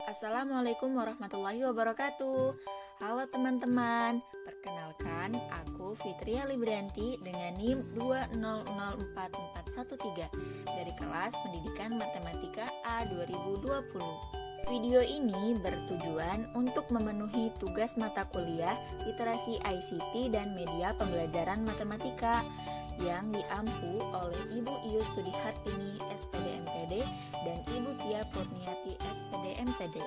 Assalamualaikum warahmatullahi wabarakatuh. Halo teman-teman, perkenalkan aku Fitria Librianti dengan NIM 2004413 dari kelas Pendidikan Matematika A 2020. Video ini bertujuan untuk memenuhi tugas mata kuliah Literasi ICT dan Media Pembelajaran Matematika yang diampu oleh Ibu Ius Sudihartini SPD MPD dan Ibu Tia Purniati SPD MPD.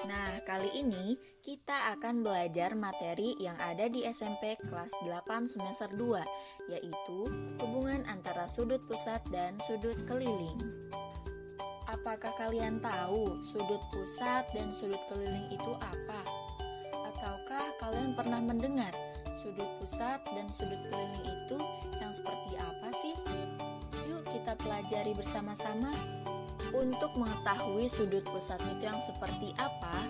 Nah, kali ini kita akan belajar materi yang ada di SMP kelas 8 semester 2, yaitu hubungan antara sudut pusat dan sudut keliling. Apakah kalian tahu sudut pusat dan sudut keliling itu apa? Ataukah kalian pernah mendengar sudut pusat dan sudut keliling itu yang seperti apa sih? Yuk kita pelajari bersama-sama. Untuk mengetahui sudut pusat itu yang seperti apa,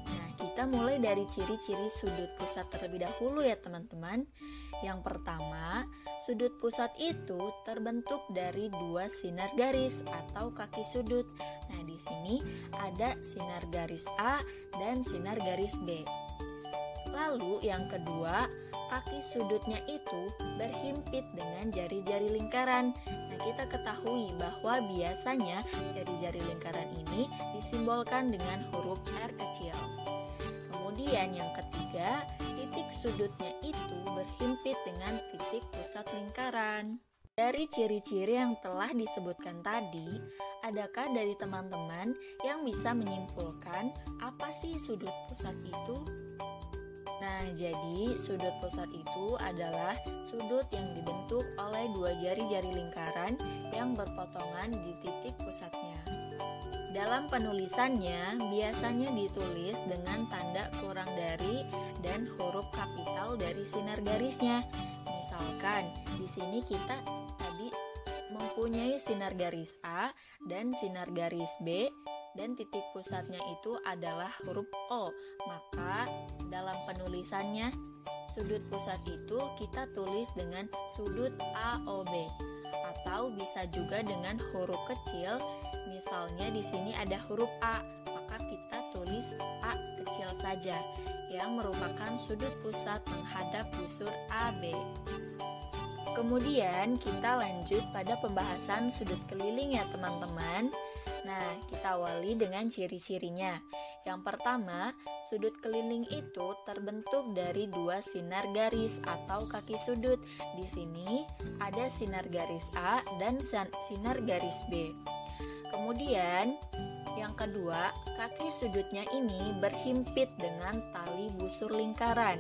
nah kita mulai dari ciri-ciri sudut pusat terlebih dahulu ya teman-teman. Yang pertama, sudut pusat itu terbentuk dari dua sinar garis atau kaki sudut. Nah di sini ada sinar garis A dan sinar garis B. Lalu yang kedua, kaki sudutnya itu berhimpit dengan jari-jari lingkaran. Nah, kita ketahui bahwa biasanya jari-jari lingkaran ini disimbolkan dengan huruf R kecil. Kemudian yang ketiga, titik sudutnya itu berhimpit dengan titik pusat lingkaran. Dari ciri-ciri yang telah disebutkan tadi, adakah dari teman-teman yang bisa menyimpulkan apa sih sudut pusat itu? Nah, jadi sudut pusat itu adalah sudut yang dibentuk oleh dua jari-jari lingkaran yang berpotongan di titik pusatnya. Dalam penulisannya, biasanya ditulis dengan tanda kurang dari dan huruf kapital dari sinar garisnya. Misalkan, di sini kita tadi mempunyai sinar garis A dan sinar garis B, dan titik pusatnya itu adalah huruf O. Maka dalam penulisannya sudut pusat itu kita tulis dengan sudut AOB atau bisa juga dengan huruf kecil. Misalnya di sini ada huruf A, maka kita tulis A kecil saja yang merupakan sudut pusat menghadap busur AB. Kemudian kita lanjut pada pembahasan sudut keliling ya teman-teman. Nah, kita awali dengan ciri-cirinya. Yang pertama, sudut keliling itu terbentuk dari dua sinar garis atau kaki sudut. Di sini ada sinar garis A dan sinar garis B. Kemudian, yang kedua, kaki sudutnya ini berhimpit dengan tali busur lingkaran.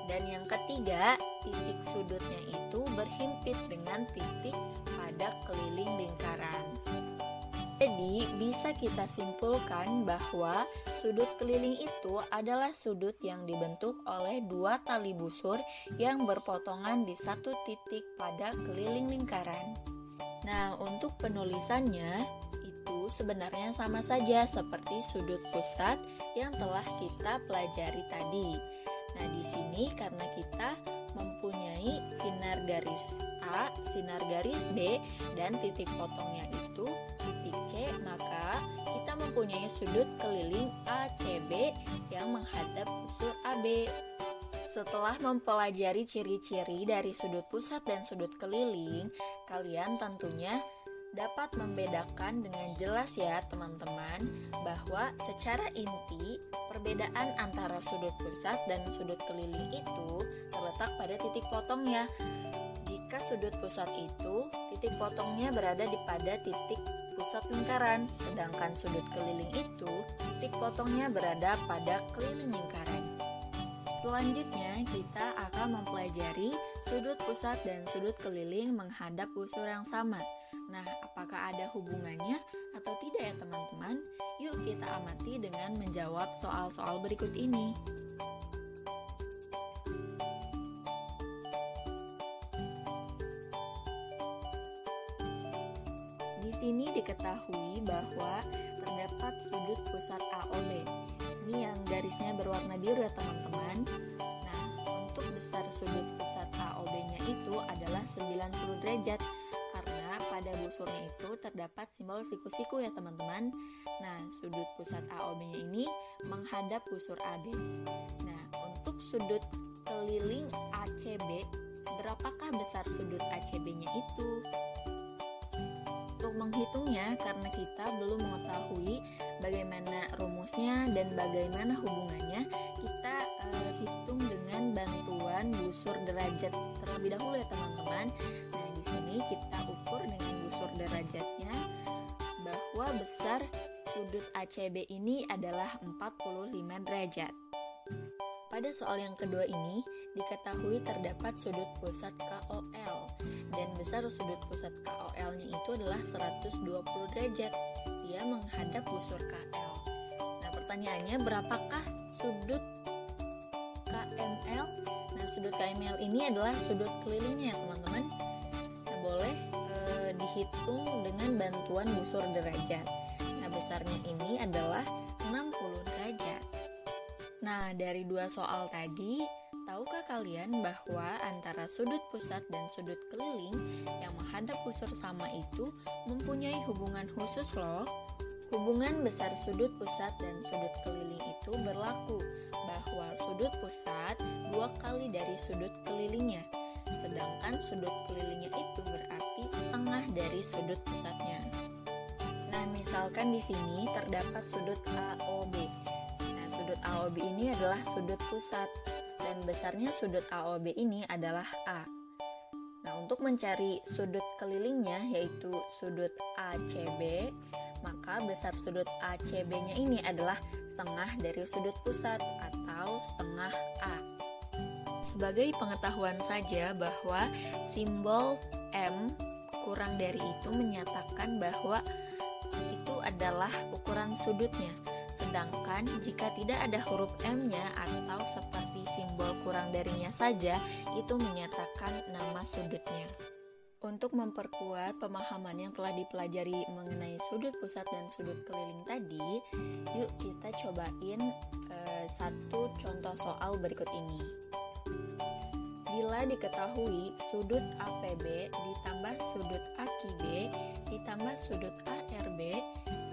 Dan yang ketiga, titik sudutnya itu berhimpit dengan titik pada keliling lingkaran. Jadi, bisa kita simpulkan bahwa sudut keliling itu adalah sudut yang dibentuk oleh dua tali busur yang berpotongan di satu titik pada keliling lingkaran. Nah, untuk penulisannya itu sebenarnya sama saja seperti sudut pusat yang telah kita pelajari tadi. Nah, di sini karena kita mempunyai sinar garis A, sinar garis B, dan titik potongnya itu titik C, maka kita mempunyai sudut keliling ACB yang menghadap busur AB. Setelah mempelajari ciri-ciri dari sudut pusat dan sudut keliling, kalian tentunya dapat membedakan dengan jelas ya teman-teman bahwa secara inti perbedaan antara sudut pusat dan sudut keliling itu terletak pada titik potongnya. Jika sudut pusat itu titik potongnya berada pada titik pusat lingkaran, sedangkan sudut keliling itu titik potongnya berada pada keliling lingkaran. Selanjutnya kita akan mempelajari sudut pusat dan sudut keliling menghadap busur yang sama. Nah, apakah ada hubungannya atau tidak ya teman-teman? Yuk kita amati dengan menjawab soal-soal berikut ini. Di sini diketahui bahwa terdapat sudut pusat AOB. Ini yang garisnya berwarna biru ya teman-teman. Nah, untuk besar sudut pusat AOB-nya itu adalah 90 derajat karena pada pada busurnya itu terdapat simbol siku-siku ya teman-teman. Nah, sudut pusat AOB-nya ini menghadap busur AB. Nah, untuk sudut keliling ACB, berapakah besar sudut ACB-nya itu? Untuk menghitungnya, karena kita belum mengetahui bagaimana rumusnya dan bagaimana hubungannya, kita hitung dengan bantuan busur derajat terlebih dahulu ya teman-teman. Nah, di sini kita ukur dengan busur derajatnya bahwa besar sudut ACB ini adalah 45 derajat. Pada soal yang kedua ini, diketahui terdapat sudut pusat KOL dan besar sudut pusat KOL-nya itu adalah 120 derajat. Dia menghadap busur KL. Nah, pertanyaannya berapakah sudut KML? Nah, sudut KML ini adalah sudut kelilingnya teman-teman. Nah, boleh dihitung dengan bantuan busur derajat. Nah, besarnya ini adalah 60 derajat. Nah, dari dua soal tadi, tahukah kalian bahwa antara sudut pusat dan sudut keliling yang menghadap busur sama itu mempunyai hubungan khusus loh? Hubungan besar sudut pusat dan sudut keliling itu berlaku bahwa sudut pusat 2 kali dari sudut kelilingnya, sedangkan sudut kelilingnya itu berarti setengah dari sudut pusatnya. Nah, misalkan di sini terdapat sudut AOB. Nah, sudut AOB ini adalah sudut pusat dan besarnya sudut AOB ini adalah A. Nah, untuk mencari sudut kelilingnya yaitu sudut ACB, maka besar sudut ACB-nya ini adalah setengah dari sudut pusat atau setengah A. Sebagai pengetahuan saja bahwa simbol M kurang dari itu menyatakan bahwa itu adalah ukuran sudutnya. Sedangkan jika tidak ada huruf M-nya atau seperti simbol kurang darinya saja, itu menyatakan nama sudutnya. Untuk memperkuat pemahaman yang telah dipelajari mengenai sudut pusat dan sudut keliling tadi, yuk kita cobain satu contoh soal berikut ini. Bila diketahui sudut APB ditambah sudut AQB ditambah sudut ARB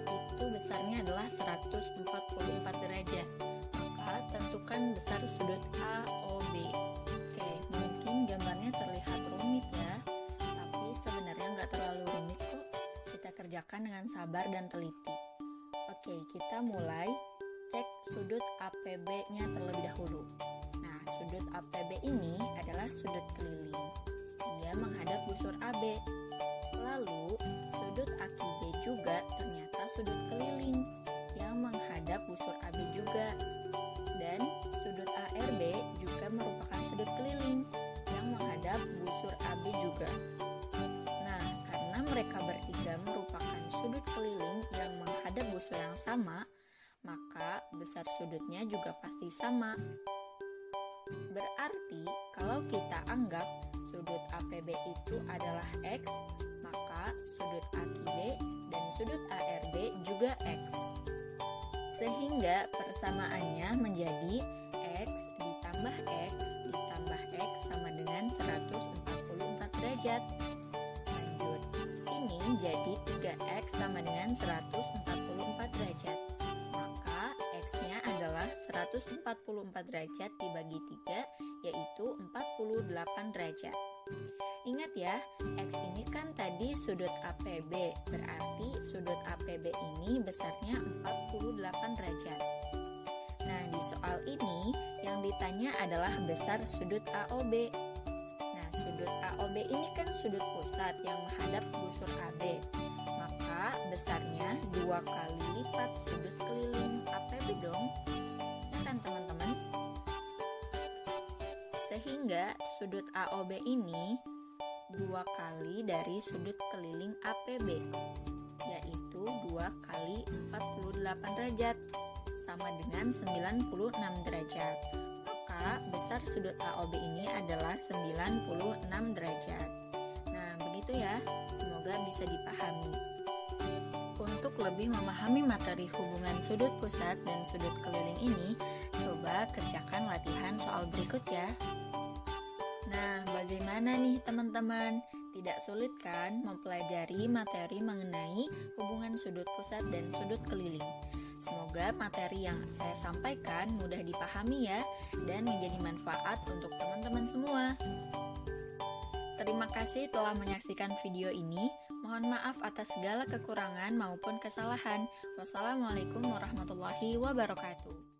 itu besarnya adalah 144 derajat, maka tentukan besar sudut AOB. Oke, mungkin gambarnya terlihat rumit ya, tapi sebenarnya nggak terlalu rumit kok. Kita kerjakan dengan sabar dan teliti. Oke, kita mulai cek sudut APB-nya terlebih dahulu. Nah, sudut APB ini adalah sudut keliling. Dia menghadap busur AB. Lalu, sudut AQB juga ternyata sudut keliling yang menghadap busur AB juga. Dan sudut ARB juga merupakan sudut keliling yang menghadap busur AB juga. Nah, karena mereka bertiga merupakan sudut keliling yang menghadap busur yang sama, maka besar sudutnya juga pasti sama. Berarti kalau kita anggap sudut APB itu adalah X, maka sudut AQB dan sudut ARB juga X. Sehingga persamaannya menjadi X ditambah X ditambah X sama dengan 144 derajat. Lanjut, ini jadi 3X sama dengan 144 derajat. Maka X-nya adalah 144 derajat dibagi 3, yaitu 48 derajat. Ingat ya, X ini kan tadi sudut APB, berarti sudut APB ini besarnya 48 derajat. Nah, di soal ini yang ditanya adalah besar sudut AOB. Nah, sudut AOB ini kan sudut pusat yang menghadap busur AB. Maka besarnya 2 kali lipat sudut keliling APB dong. Ya kan teman-teman? Sehingga sudut AOB ini 2 kali dari sudut keliling APB, yaitu 2 kali 48 derajat, sama dengan 96 derajat. Maka besar sudut AOB ini adalah 96 derajat. Nah, begitu ya, semoga bisa dipahami. Untuk lebih memahami materi hubungan sudut pusat dan sudut keliling ini, coba kerjakan latihan soal berikut ya. Nah, bagaimana nih teman-teman? Tidak sulit kan mempelajari materi mengenai hubungan sudut pusat dan sudut keliling? Semoga materi yang saya sampaikan mudah dipahami ya, dan menjadi manfaat untuk teman-teman semua. Terima kasih telah menyaksikan video ini. Mohon maaf atas segala kekurangan maupun kesalahan. Wassalamualaikum warahmatullahi wabarakatuh.